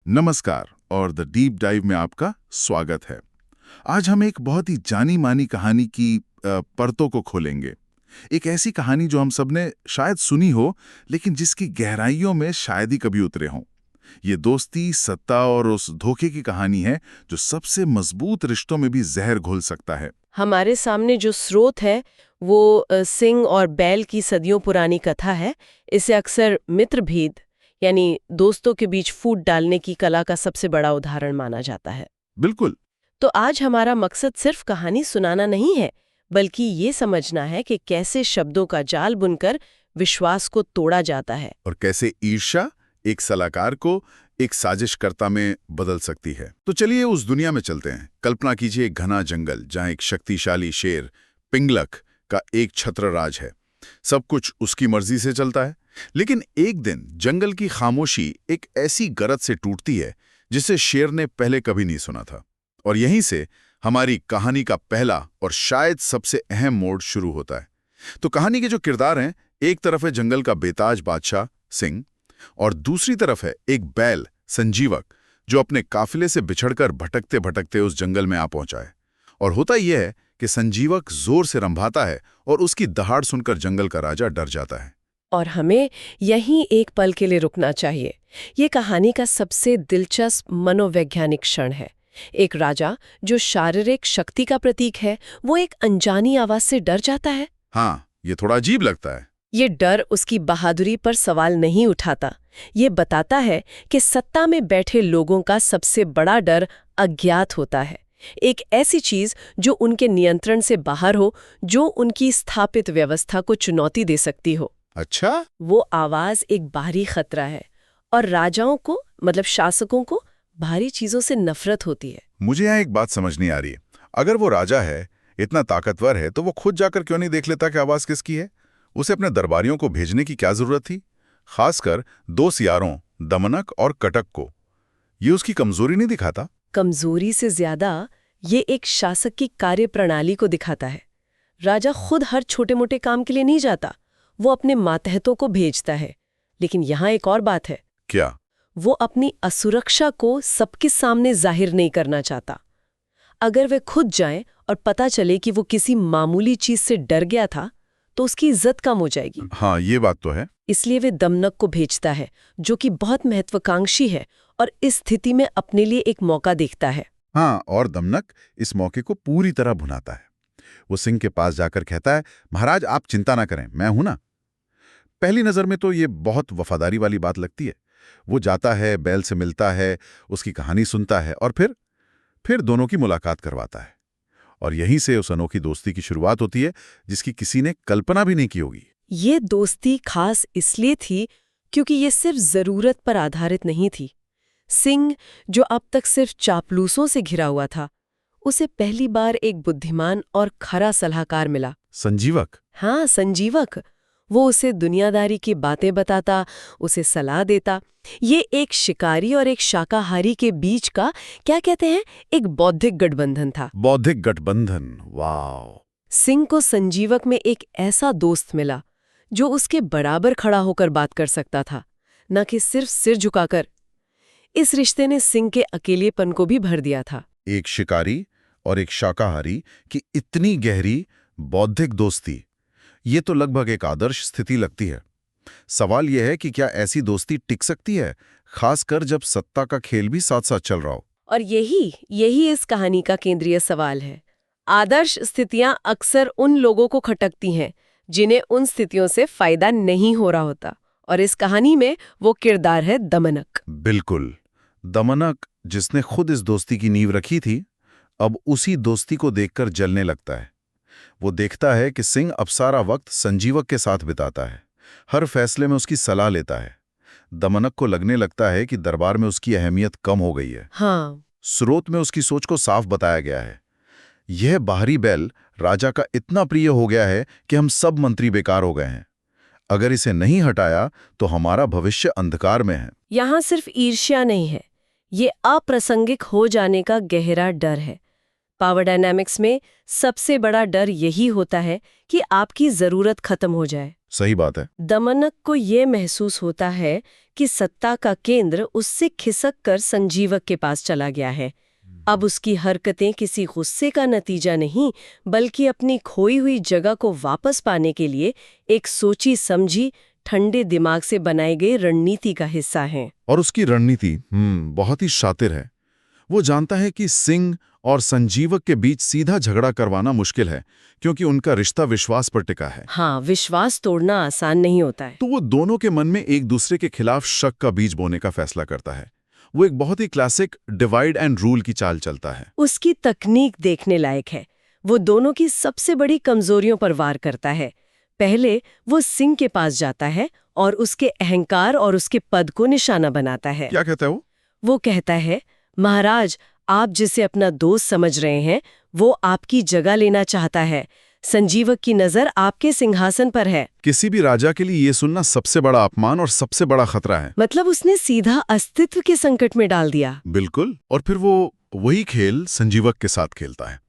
नमस्कार और the deep dive में आपका स्वागत है। आज हम एक बहुत ही जानी मानी कहानी की परतों को खोलेंगे। एक ऐसी कहानी जो हम सबने शायद सुनी हो, लेकिन जिसकी गहराइयों में शायद ही कभी उतरे हों। ये दोस्ती, सत्ता और उस धोखे की कहानी है जो सबसे मजबूत रिश्तों में भी जहर घोल सकता है। हमारे सामने जो स्रोत है वो सिंह और बैल की सदियों पुरानी कथा है। इसे अक्सर मित्रभेद यानी दोस्तों के बीच फूट डालने की कला का सबसे बड़ा उदाहरण माना जाता है। बिल्कुल। तो आज हमारा मकसद सिर्फ कहानी सुनाना नहीं है, बल्कि ये समझना है कि कैसे शब्दों का जाल बुनकर विश्वास को तोड़ा जाता है और कैसे ईर्ष्या एक सलाहकार को एक साजिशकर्ता में बदल सकती है। तो चलिए उस दुनिया में चलते हैं। कल्पना कीजिए एक घना जंगल जहां एक शक्तिशाली शेर पिंगलक का एक छत्र राज है। सब कुछ उसकी मर्जी से चलता है। लेकिन एक दिन जंगल की खामोशी एक ऐसी गरज से टूटती है जिसे शेर ने पहले कभी नहीं सुना था। और यहीं से हमारी कहानी का पहला और शायद सबसे अहम मोड़ शुरू होता है। तो कहानी के जो किरदार हैं, एक तरफ है जंगल का बेताज बादशाह सिंह और दूसरी तरफ है एक बैल संजीवक जो अपने काफिले से बिछड़कर भटकते भटकते उस जंगल में आ पहुंचा है। और होता यह है कि संजीवक जोर से रंभाता है और उसकी दहाड़ सुनकर जंगल का राजा डर जाता है। और हमें यहीं एक पल के लिए रुकना चाहिए। ये कहानी का सबसे दिलचस्प मनोवैज्ञानिक क्षण है। एक राजा जो शारीरिक शक्ति का प्रतीक है, वो एक अनजानी आवाज से डर जाता है। हाँ, ये थोड़ा अजीब लगता है। ये डर उसकी बहादुरी पर सवाल नहीं उठाता। ये बताता है कि सत्ता में बैठे लोगों का सबसे बड़ा डर अज्ञात होता है। एक ऐसी चीज जो उनके नियंत्रण से बाहर हो, जो उनकी स्थापित व्यवस्था को चुनौती दे सकती हो। अच्छा? वो आवाज एक बाहरी खतरा है और राजाओं को मतलब शासकों को भारी चीजों से नफरत होती है। मुझे यहाँ एक बात समझ नहीं आ रही है। अगर वो राजा है, इतना ताकतवर है, तो वो खुद जाकर क्यों नहीं देख लेता कि आवाज किसकी है? उसे अपने दरबारियों को भेजने की क्या जरूरत थी? खासकर दो सियारों दमनक और कटक को। ये उसकी कमजोरी नहीं दिखाता? कमजोरी से ज्यादा ये एक शासक की कार्यप्रणाली को दिखाता है। राजा खुद हर छोटे मोटे काम के लिए नहीं जाता, वो अपने मातहतों को भेजता है। लेकिन यहाँ एक और बात है। क्या? वो अपनी असुरक्षा को सबके सामने जाहिर नहीं करना चाहता। अगर वे खुद जाएं और पता चले कि वो किसी मामूली चीज से डर गया था, तो उसकी इज्जत कम हो जाएगी। हाँ, ये बात तो है। इसलिए वे दमनक को भेजता है, जो कि बहुत महत्वाकांक्षी है और इस स्थिति में अपने लिए एक मौका देखता है। हाँ, और दमनक इस मौके को पूरी तरह भुनाता है। वो सिंह के पास जाकर कहता है, महाराज आप चिंता ना करें, मैं हूं ना। पहली नजर में तो ये बहुत वफादारी वाली बात लगती है। वो जाता है, बैल से मिलता है, उसकी कहानी सुनता है और फिर दोनों की मुलाकात करवाता है। और यहीं से उस अनोखी दोस्ती की शुरुआत होती है जिसकी किसी ने कल्पना भी नहीं की होगी। ये दोस्ती खास इसलिए थी क्योंकि ये सिर्फ जरूरत पर आधारित नहीं थी। सिंह, जो अब तक सिर्फ चापलूसों से घिरा हुआ था, उसे पहली बार एक बुद्धिमान और खरा सलाहकार मिला। संजीवक? हाँ, संजीवक। वो उसे दुनियादारी की बातें बताता, उसे सलाह देता। ये एक शिकारी और एक शाकाहारी के बीच का, क्या कहते हैं, एक बौद्धिक गठबंधन था। बौद्धिक गठबंधन, वाह। सिंह को संजीवक में एक ऐसा दोस्त मिला जो उसके बराबर खड़ा होकर बात कर सकता था, न कि सिर्फ सिर झुकाकर। इस रिश्ते ने सिंह के अकेलेपन को भी भर दिया था। एक शिकारी और एक शाकाहारी की इतनी गहरी बौद्धिक दोस्ती, ये तो लगभग एक आदर्श स्थिति लगती है। सवाल यह है कि क्या ऐसी दोस्ती टिक सकती है, खासकर जब सत्ता का खेल भी साथ साथ चल रहा हो। और यही इस कहानी का केंद्रीय सवाल है। आदर्श स्थितियां अक्सर उन लोगों को खटकती हैं जिन्हें उन स्थितियों से फायदा नहीं हो रहा होता। और इस कहानी में वो किरदार है दमनक। बिल्कुल। दमनक, जिसने खुद इस दोस्ती की नींव रखी थी, अब उसी दोस्ती को देखकर जलने लगता है। वो देखता है कि सिंह अब सारा वक्त संजीवक के साथ बिताता है, हर फैसले में उसकी सलाह लेता है। दमनक को लगने लगता है कि दरबार में उसकी अहमियत कम हो गई है। हाँ। स्रोत में उसकी सोच को साफ बताया गया है। यह बाहरी बैल राजा का इतना प्रिय हो गया है कि हम सब मंत्री बेकार हो गए हैं। अगर इसे नहीं हटाया तो हमारा भविष्य अंधकार में है। यहाँ सिर्फ ईर्ष्या नहीं है, ये अप्रासंगिक हो जाने का गहरा डर है। पावर डायनामिक्स में सबसे बड़ा डर यही होता है कि आपकी जरूरत खत्म हो जाए। सही बात है। दमनक को ये महसूस होता है कि सत्ता का केंद्र उससे खिसक कर संजीवक के पास चला गया है। अब उसकी हरकतें किसी गुस्से का नतीजा नहीं, बल्कि अपनी खोई हुई जगह को वापस पाने के लिए एक सोची समझी ठंडे दिमाग से बनाई गई रणनीति का हिस्सा है। और उसकी रणनीति बहुत ही शातिर है। वो जानता है कि सिंह और संजीवक के बीच सीधा झगड़ा करवाना मुश्किल है, क्योंकि उनका रिश्ता विश्वास पर टिका है। हाँ, विश्वास तोड़ना आसान नहीं होता है। तो वो दोनों के मन में एक दूसरे के खिलाफ शक का बीज बोने का फैसला करता है। वो एक बहुत ही क्लासिक डिवाइड एंड रूल की चाल चलता है। उसकी तकनीक देखने लायक है। वो दोनों की सबसे बड़ी कमजोरियों पर वार करता है। पहले वो सिंह के पास जाता है और उसके अहंकार और उसके पद को निशाना बनाता है। क्या कहता है वो? वो कहता है, महाराज, आप जिसे अपना दोस्त समझ रहे हैं, वो आपकी जगह लेना चाहता है। संजीवक की नजर आपके सिंहासन पर है। किसी भी राजा के लिए ये सुनना सबसे बड़ा अपमान और सबसे बड़ा खतरा है। मतलब उसने सीधा अस्तित्व के संकट में डाल दिया। बिल्कुल। और फिर वो वही खेल संजीवक के साथ खेलता है।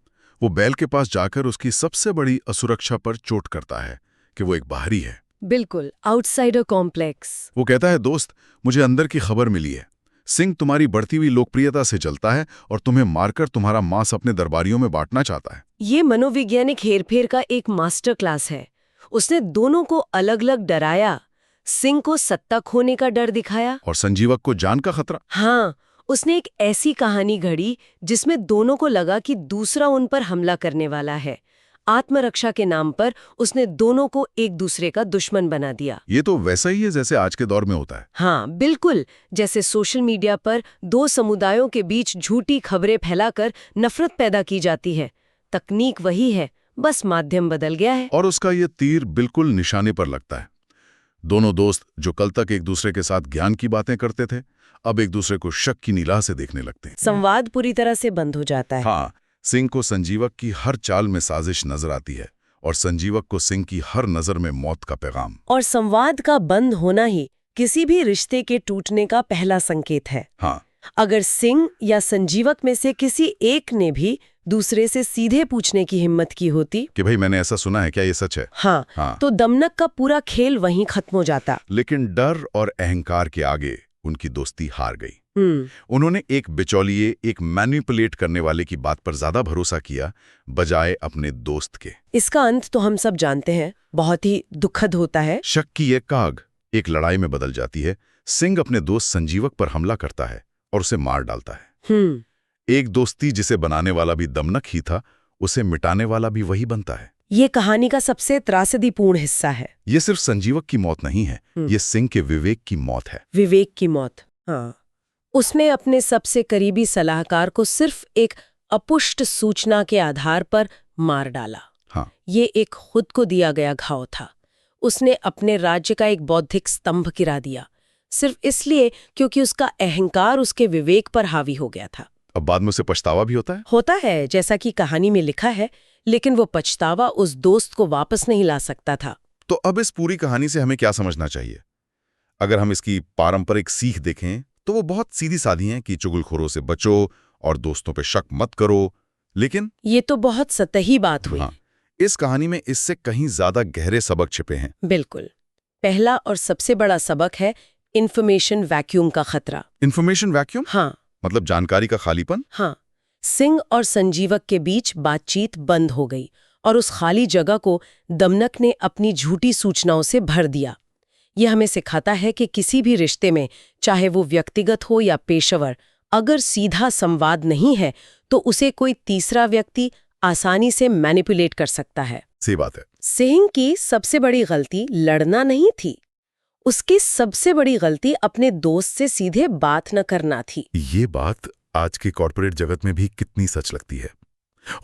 वो बैल के पास जाकर उसकी सबसे बड़ी असुरक्षा पर चोट करता है कि वो एक बाहरी है। बिल्कुल, आउटसाइडर कॉम्प्लेक्स। वो कहता है, दोस्त, मुझे अंदर की खबर मिली है। सिंह तुम्हारी बढ़ती हुई लोकप्रियता से जलता है और तुम्हें मारकर तुम्हारा मांस अपने दरबारियों में बांटना चाहता है। ये मनोवैज्ञानिक हेरफेर का एक मास्टर क्लास है। उसने दोनों को अलग अलग डराया। सिंह को सत्ता खोने का डर दिखाया और संजीवक को जान का खतरा। हाँ, उसने एक ऐसी कहानी घड़ी जिसमें दोनों को लगा कि दूसरा उन पर हमला करने वाला है। आत्मरक्षा के नाम पर उसने दोनों को एक दूसरे का दुश्मन बना दिया। ये तो वैसा ही है जैसे आज के दौर में होता है। हाँ, बिल्कुल। जैसे सोशल मीडिया पर दो समुदायों के बीच झूठी खबरें फैलाकर नफरत पैदा की जाती है। तकनीक वही है, बस माध्यम बदल गया है। और उसका ये तीर बिल्कुल निशाने पर लगता है। दोनों दोस्त जो कल तक एक दूसरे के साथ ज्ञान की बातें करते थे, अब एक दूसरे को शक की निगाह से देखने लगते हैं। संवाद पूरी तरह से बंद हो जाता है। हाँ, सिंह को संजीवक की हर चाल में साजिश नजर आती है और संजीवक को सिंह की हर नजर में मौत का पैगाम। और संवाद का बंद होना ही किसी भी रिश्ते के टूटने का पहला संकेत है। हाँ, अगर सिंह या संजीवक में से किसी एक ने भी दूसरे से सीधे पूछने की हिम्मत की होती कि भाई मैंने ऐसा सुना है, क्या ये सच है? हाँ, तो दमनक का पूरा खेल वहीं खत्म हो जाता। लेकिन डर और अहंकार के आगे उनकी दोस्ती हार गई। उन्होंने एक बिचौलिए, एक मैनिपुलेट करने वाले की बात पर ज्यादा भरोसा किया बजाय अपने दोस्त के। इसका अंत तो हम सब जानते हैं, बहुत ही दुखद होता है। शक की ये काग एक लड़ाई में बदल जाती है। सिंह अपने दोस्त संजीवक पर हमला करता है और उसे मार डालता है। एक दोस्ती जिसे बनाने वाला भी दमनक ही था, उसे मिटाने वाला भी वही बनता है। ये कहानी का सबसे त्रासदीपूर्ण हिस्सा है। ये सिर्फ संजीवक की मौत नहीं है, ये सिंह के विवेक की मौत है। विवेक की मौत। हाँ, उसने अपने सबसे करीबी सलाहकार को सिर्फ एक अपुष्ट सूचना के आधार पर मार डाला। हाँ, ये एक खुद को दिया गया घाव था। उसने अपने राज्य का एक बौद्धिक स्तंभ गिरा दिया, सिर्फ इसलिए क्योंकि उसका अहंकार उसके विवेक पर हावी हो गया था। अब बाद में उसे पछतावा भी होता है, जैसा कि कहानी में लिखा है, लेकिन वो पछतावा उस दोस्त को वापस नहीं ला सकता था। तो अब इस पूरी कहानी से हमें क्या समझना चाहिए? अगर हम इसकी पारंपरिक सीख देखें तो वो बहुत सीधी सादी है कि चुगलखोरों से बचो और दोस्तों पे शक मत करो। लेकिन ये तो बहुत सतही बात हुई। हाँ, इस कहानी में इससे कहीं ज्यादा गहरे सबक छिपे हैं। बिल्कुल। पहला और सबसे बड़ा सबक है इंफॉर्मेशन वैक्यूम का खतरा। Information vacuum? हाँ, मतलब जानकारी का खालीपन। हाँ, सिंह और संजीवक के बीच बातचीत बंद हो गई और उस खाली जगह को दमनक ने अपनी झूठी सूचनाओं से भर दिया। यह हमें सिखाता है कि किसी भी रिश्ते में, चाहे वो व्यक्तिगत हो या पेशेवर, अगर सीधा संवाद नहीं है तो उसे कोई तीसरा व्यक्ति आसानी से मैनिपुलेट कर सकता है। सही बात है। सिंह की सबसे बड़ी गलती लड़ना नहीं थी, उसकी सबसे बड़ी गलती अपने दोस्त से सीधे बात न करना थी। ये बात आज के कॉर्पोरेट जगत में भी कितनी सच लगती है।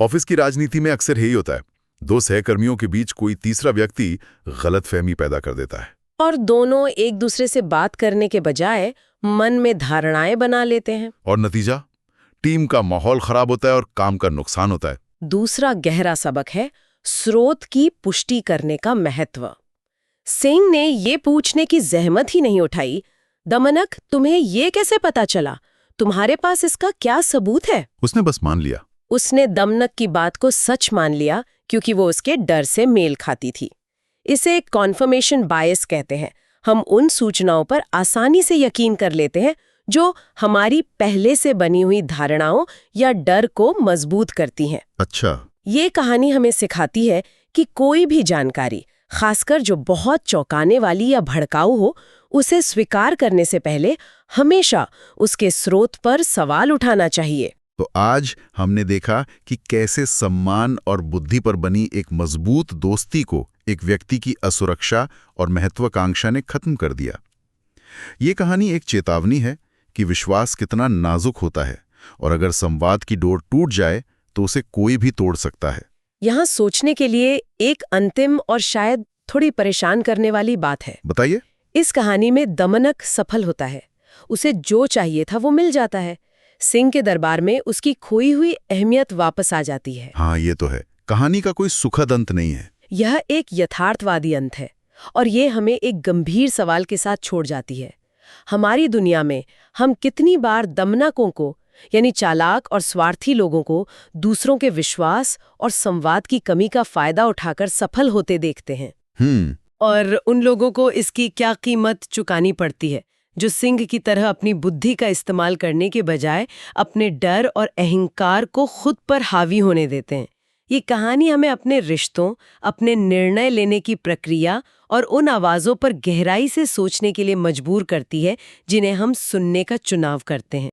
ऑफिस की राजनीति में अक्सर यही होता है, दो सहकर्मियों के बीच कोई तीसरा व्यक्ति गलतफहमी पैदा कर देता है और दोनों एक दूसरे से बात करने के बजाय मन में धारणाएं बना लेते हैं। और नतीजा, टीम का माहौल खराब होता है और काम का नुकसान होता है। दूसरा गहरा सबक है स्रोत की पुष्टि करने का महत्व। सिंह ने ये पूछने की जहमत ही नहीं उठाई, दमनक, तुम्हें ये कैसे पता चला? तुम्हारे पास इसका क्या सबूत है? उसने बस मान लिया। उसने दमनक की बात को सच मान लिया क्योंकि वो उसके डर से मेल खाती थी। इसे कॉन्फर्मेशन बायस कहते हैं। हम उन सूचनाओं पर आसानी से यकीन कर लेते हैं जो हमारी पहले से बनी हुई धारणाओं या डर को मजबूत करती हैं। अच्छा। ये कहानी हमें सिखाती है कि कोई भी जानकारी, खासकर जो बहुत चौंकाने वाली या भड़काऊ हो, उसे स्वीकार करने से पहले हमेशा उसके स्रोत पर सवाल उठाना चाहिए। तो आज हमने देखा कि कैसे सम्मान और बुद्धि पर बनी एक मजबूत दोस्ती को एक व्यक्ति की असुरक्षा और महत्वाकांक्षा ने खत्म कर दिया। ये कहानी एक चेतावनी है कि विश्वास कितना नाजुक होता है और अगर संवाद की डोर टूट जाए तो उसे कोई भी तोड़ सकता है। यहाँ सोचने के लिए एक अंतिम और शायद थोड़ी परेशान करने वाली बात है। बताइए। इस कहानी में दमनक सफल होता है। उसे जो चाहिए था वो मिल जाता है। सिंह के दरबार में उसकी खोई हुई अहमियत वापस आ जाती है। हाँ, ये तो है। कहानी का कोई सुखद अंत नहीं है। यह एक यथार्थवादी अंत है और ये हमें एक गंभीर सवाल के साथ छोड़ जाती है। हमारी दुनिया में हम कितनी बार दमनकों को, यानी चालाक और स्वार्थी लोगों को, दूसरों के विश्वास और संवाद की कमी का फायदा उठाकर सफल होते देखते हैं। और उन लोगों को इसकी क्या कीमत चुकानी पड़ती है, जो सिंह की तरह अपनी बुद्धि का इस्तेमाल करने के बजाय अपने डर और अहंकार को खुद पर हावी होने देते हैं। ये कहानी हमें अपने रिश्तों, अपने निर्णय लेने की प्रक्रिया और उन आवाज़ों पर गहराई से सोचने के लिए मजबूर करती है जिन्हें हम सुनने का चुनाव करते हैं।